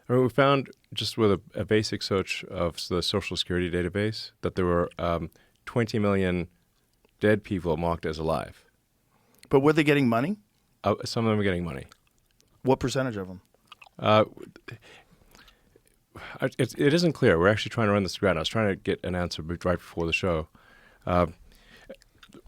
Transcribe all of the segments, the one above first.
I mean, we found just with a basic search of the Social Security database that there were 20 million dead people marked as alive. But were they getting money? Some of them are getting money. What percentage of them? It isn't clear. We're actually trying to run this through. I was trying to get an answer right before the show.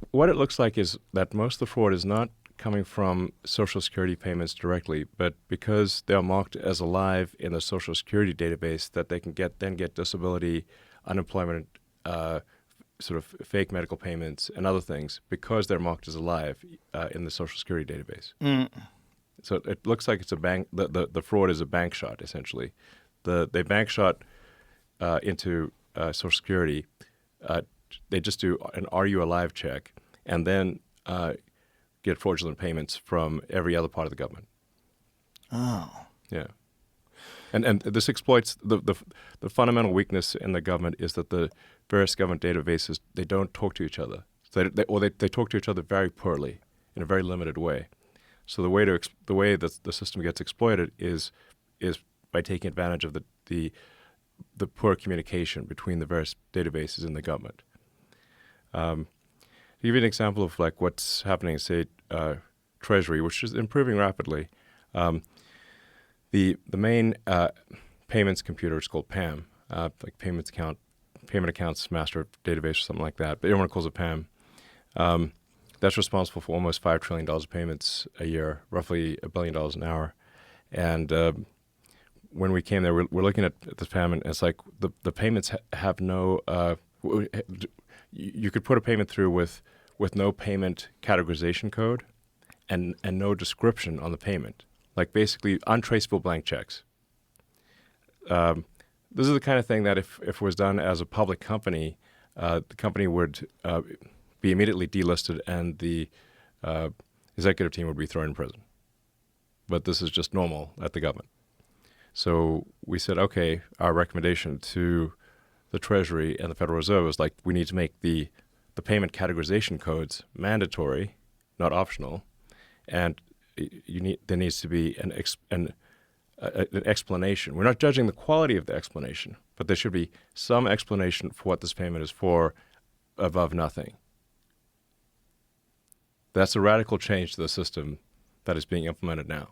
What it looks like is that most of the fraud is not coming from Social Security payments directly, but because they're marked as alive in the Social Security database, that they can get disability, unemployment, sort of fake medical payments, and other things because they're marked as alive in the Social Security database. So it looks like it's a bank. The fraud is a bank shot essentially. They bank shot into Social Security. They just do an "Are you alive?" check, and then get fraudulent payments from every other part of the government. Oh. Yeah. And this exploits the fundamental weakness in the government is that the various government databases, they don't talk to each other. So they talk to each other very poorly in a very limited way. So the way that the system gets exploited is by taking advantage of the poor communication between the various databases in the government. To give you an example of like what's happening in, say, Treasury, which is improving rapidly, the main payments computer is called PAM, like payment accounts master database or something like that, but everyone calls it PAM. That's responsible for almost $5 trillion of payments a year, roughly $1 billion an hour. And when we came there, we're looking at the PAM, and it's like the payments have no. You could put a payment through with no payment categorization code, and no description on the payment, like basically untraceable blank checks. This is the kind of thing that if it was done as a public company, the company would be immediately delisted, and the executive team would be thrown in prison. But this is just normal at the government. So we said, okay, our recommendation to the Treasury and the Federal Reserve is like we need to make the payment categorization codes mandatory, not optional, and there needs to be an explanation. We're not judging the quality of the explanation, but there should be some explanation for what this payment is for above nothing. That's a radical change to the system that is being implemented now.